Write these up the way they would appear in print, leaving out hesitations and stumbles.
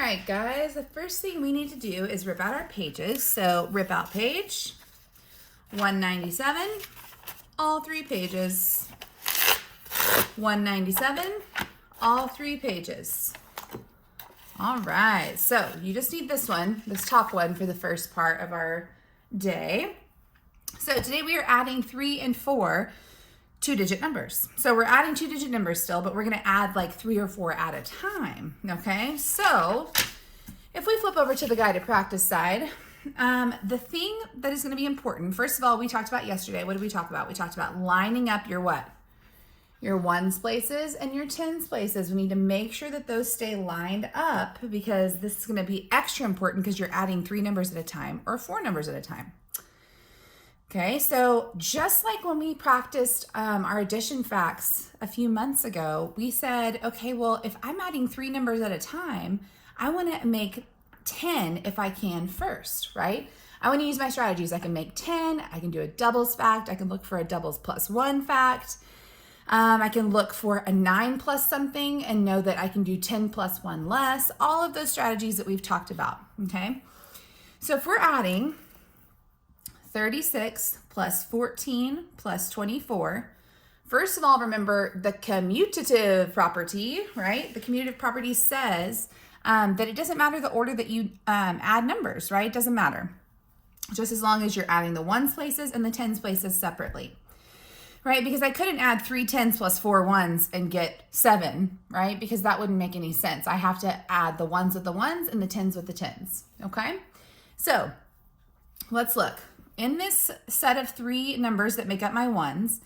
right, guys, the first thing we need to do is rip out our pages. So rip out page 197, all 3 pages. 197, all 3 pages. All right, so you just need this one, this top one, for the first part of our day. So today we are adding 3 and 4 2-digit numbers. So we're adding 2-digit numbers still, but we're gonna add like 3 or 4 at a time, okay? So if we flip over to the guided practice side, the thing that is gonna be important, first of all, we talked about yesterday, what did we talk about? We talked about lining up your what? Your ones places and your tens places. We need to make sure that those stay lined up because this is gonna be extra important because you're adding 3 numbers at a time or 4 numbers at a time. Okay, so just like when we practiced our addition facts a few months ago, we said, okay, well, if I'm adding 3 numbers at a time, I wanna make 10 if I can first, right? I wanna use my strategies. I can make 10, I can do a doubles fact, I can look for a doubles plus 1 fact, I can look for a 9 plus something and know that I can do 10 plus 1 less, all of those strategies that we've talked about, okay? So if we're adding 36 plus 14 plus 24. First of all, remember the commutative property, right? The commutative property says that it doesn't matter the order that you add numbers, right? It doesn't matter. Just as long as you're adding the ones places and the tens places separately, right? Because I couldn't add 3 tens plus 4 ones and get 7, right? Because that wouldn't make any sense. I have to add the ones with the ones and the tens with the tens, okay? So let's look. In this set of 3 numbers that make up my ones,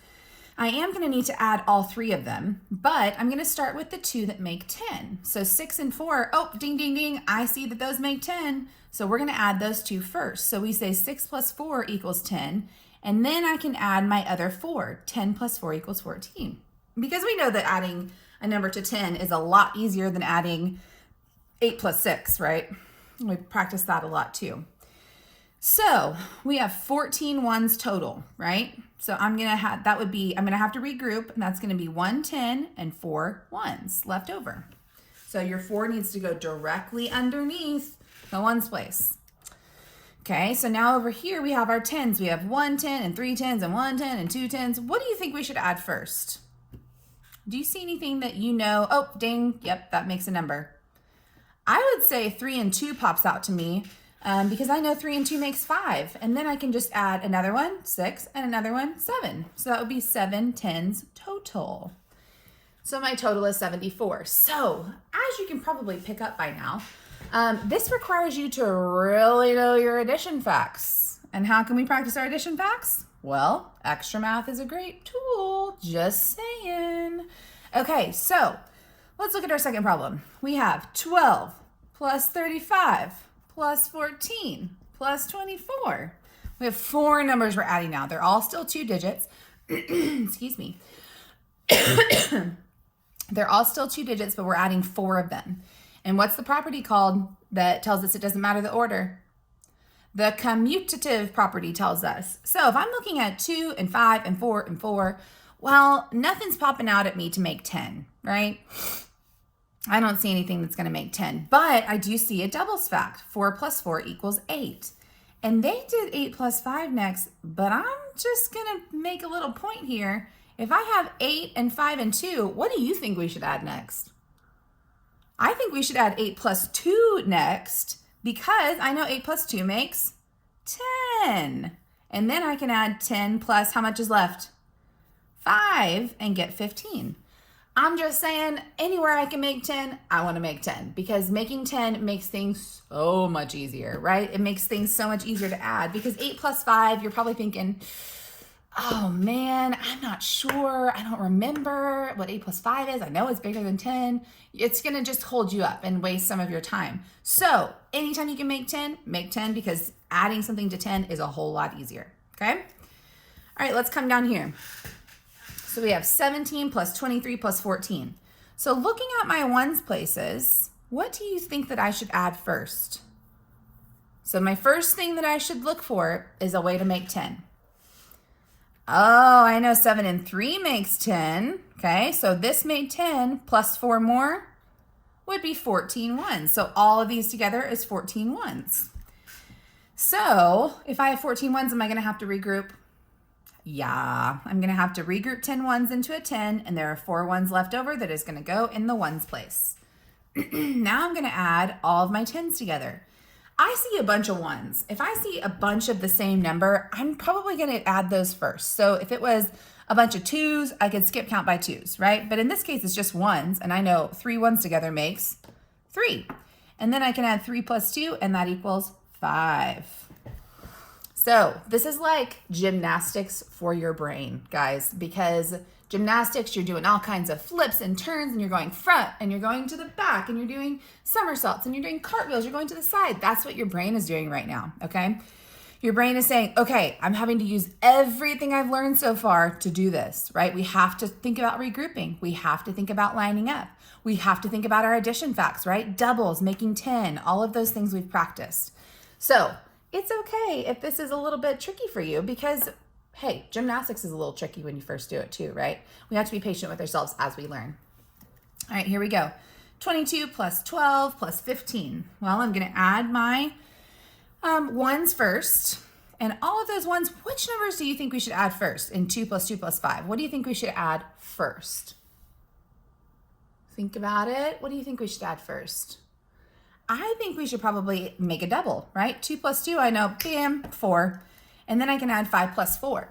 I am going to need to add all 3 of them, but I'm going to start with the 2 that make 10. So 6 and 4, oh, ding, ding, ding, I see that those make 10. So we're going to add those 2 first. So we say 6 plus 4 equals 10, and then I can add my other 4. 10 plus 4 equals 14. Because we know that adding a number to 10 is a lot easier than adding 8 plus 6, right? We practice that a lot too. So we have 14 ones total, right? So I'm gonna have to regroup, and that's gonna be 1 10 and 4 ones left over. So your 4 needs to go directly underneath the ones place. Okay, so now over here we have our tens. We have 1 10 and 3 tens and 1 10 and 2 tens. What do you think we should add first? Do you see anything that you know? Oh, ding, yep, that makes a number. I would say 3 and 2 pops out to me. Because I know 3 and 2 makes 5, and then I can just add another one, 6, and another one, 7. So that would be 7 tens total. So my total is 74. So as you can probably pick up by now, this requires you to really know your addition facts. And how can we practice our addition facts? Well, extra math is a great tool, just saying. Okay, so let's look at our second problem. We have 12 plus 35 plus 14 plus 24. We have 4 numbers we're adding now. They're all still 2 digits. Excuse me. They're all still 2 digits, but we're adding 4 of them. And what's the property called that tells us it doesn't matter the order? The commutative property tells us. So if I'm looking at 2 and 5 and 4 and 4, well, nothing's popping out at me to make 10, right? I don't see anything that's going to make 10, but I do see a doubles fact. 4 plus 4 equals 8. And they did 8 plus 5 next, but I'm just going to make a little point here. If I have 8 and 5 and 2, what do you think we should add next? I think we should add 8 plus 2 next because I know 8 plus 2 makes 10. And then I can add 10 plus how much is left? 5 and get 15. I'm just saying, anywhere I can make 10, I want to make 10 because making 10 makes things so much easier, right? It makes things so much easier to add because 8 plus 5, you're probably thinking, oh man, I'm not sure. I don't remember what 8 plus 5 is. I know it's bigger than 10. It's going to just hold you up and waste some of your time. So anytime you can make 10 because adding something to 10 is a whole lot easier, okay? All right, let's come down here. So we have 17 plus 23 plus 14. So looking at my ones places, what do you think that I should add first? So my first thing that I should look for is a way to make 10. Oh, I know 7 and 3 makes 10. Okay, so this made 10 plus 4 more would be 14 ones. So all of these together is 14 ones. So if I have 14 ones, am I going to have to regroup? Yeah, I'm going to have to regroup 10 ones into a 10, and there are 4 ones left over that is going to go in the ones place. Now I'm going to add all of my 10s together. I see a bunch of ones. If I see a bunch of the same number, I'm probably going to add those first. So if it was a bunch of 2s, I could skip count by 2s, right? But in this case, it's just 1s, and I know 3 ones together makes 3. And then I can add 3 plus 2, and that equals 5. So this is like gymnastics for your brain, guys, because gymnastics, you're doing all kinds of flips and turns, and you're going front, and you're going to the back, and you're doing somersaults, and you're doing cartwheels, you're going to the side. That's what your brain is doing right now, okay? Your brain is saying, okay, I'm having to use everything I've learned so far to do this, right? We have to think about regrouping. We have to think about lining up. We have to think about our addition facts, right? Doubles, making 10, all of those things we've practiced. So it's okay if this is a little bit tricky for you because, hey, gymnastics is a little tricky when you first do it too, right? We have to be patient with ourselves as we learn. All right, here we go. 22 plus 12 plus 15. Well, I'm going to add my ones first. And all of those ones, which numbers do you think we should add first in 2 plus 2 plus 5? What do you think we should add first? Think about it. What do you think we should add first? I think we should probably make a double, right? 2 plus 2, I know, bam, 4. And then I can add 5 plus 4.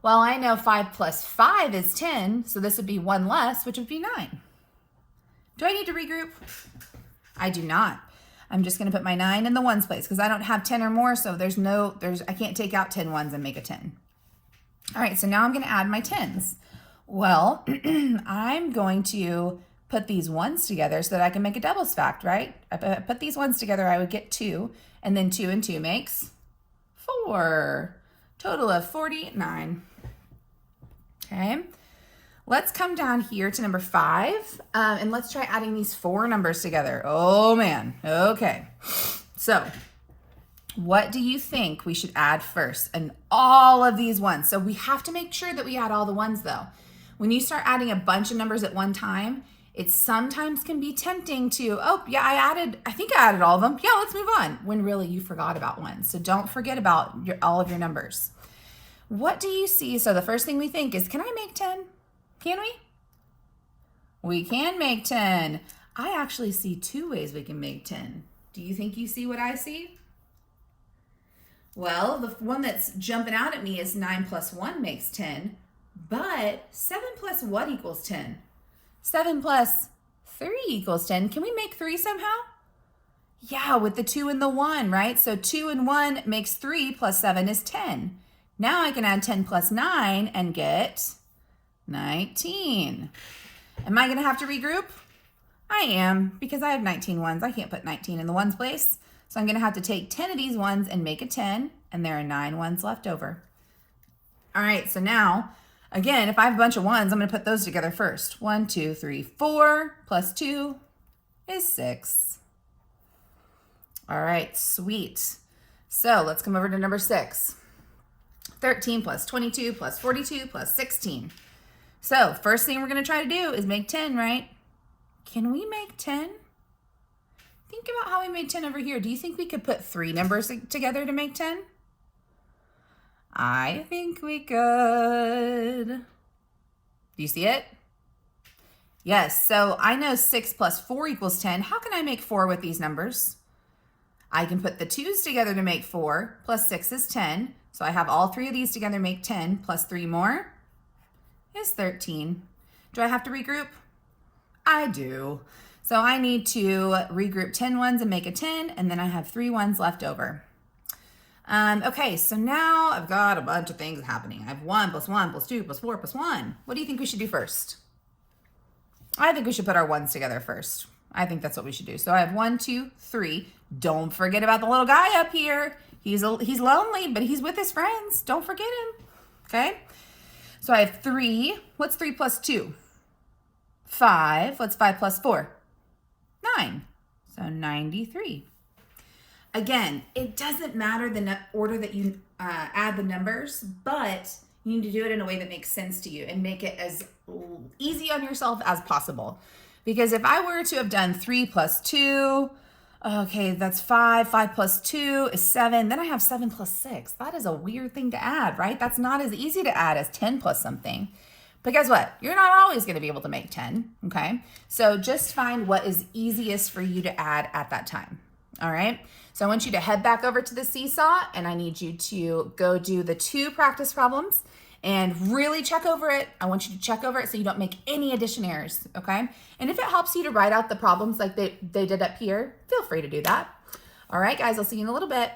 Well, I know 5 plus 5 is 10, so this would be 1 less, which would be 9. Do I need to regroup? I do not. I'm just going to put my 9 in the ones place because I don't have 10 or more, so I can't take out 10 ones and make a 10. All right, so now I'm going to add my 10s. Well, I'm going to put these ones together so that I can make a doubles fact, right? I put these ones together, I would get 2, and then 2 and 2 makes 4. Total of 49. Okay, let's come down here to number 5, and let's try adding these 4 numbers together. Oh man, okay. So what do you think we should add first? And all of these ones. So we have to make sure that we add all the ones though. When you start adding a bunch of numbers at one time, it sometimes can be tempting to, oh yeah, I think I added all of them. Yeah, let's move on. When really you forgot about one. So don't forget about all of your numbers. What do you see? So the first thing we think is, can I make 10? Can we? We can make 10. I actually see 2 ways we can make 10. Do you think you see what I see? Well, the one that's jumping out at me is 9 plus 1 makes 10, but 7 plus what equals 10? 7 plus 3 equals 10. Can we make 3 somehow? Yeah, with the 2 and the 1, right? So 2 and 1 makes 3 plus 7 is 10. Now I can add 10 plus 9 and get 19. Am I going to have to regroup? I am, because I have 19 ones. I can't put 19 in the ones place. So I'm going to have to take 10 of these ones and make a 10, and there are 9 ones left over. All right, so now, again, if I have a bunch of ones, I'm going to put those together first. 1, 2, 3, 4 plus 2 is 6. All right, sweet. So let's come over to number 6. 13 plus 22 plus 42 plus 16. So first thing we're going to try to do is make 10, right? Can we make 10? Think about how we made 10 over here. Do you think we could put 3 numbers together to make 10? I think we could. Do you see it? Yes, so I know 6 plus 4 equals 10. How can I make 4 with these numbers? I can put the 2's together to make 4, plus 6 is 10. So I have all 3 of these together make 10, plus 3 more is 13. Do I have to regroup? I do. So I need to regroup 10 ones and make a 10, and then I have 3 ones left over. Okay, so now I've got a bunch of things happening. I have 1 plus 1 plus 2 plus 4 plus 1. What do you think we should do first? I think we should put our ones together first. I think that's what we should do. So I have 1, 2, 3. Don't forget about the little guy up here. He's lonely, but he's with his friends. Don't forget him. Okay? So I have 3. What's 3 plus 2? 5. What's 5 plus 4? 9. So 93. Again, it doesn't matter the order that you add the numbers, but you need to do it in a way that makes sense to you and make it as easy on yourself as possible. Because if I were to have done 3 plus 2, okay, that's 5. 5 plus 2 is 7. Then I have 7 plus 6. That is a weird thing to add, right? That's not as easy to add as 10 plus something. But guess what? You're not always going to be able to make 10, okay? So just find what is easiest for you to add at that time, all right? So I want you to head back over to the seesaw, and I need you to go do the 2 practice problems and really check over it. I want you to check over it so you don't make any addition errors, okay? And if it helps you to write out the problems like they did up here, feel free to do that. All right, guys, I'll see you in a little bit.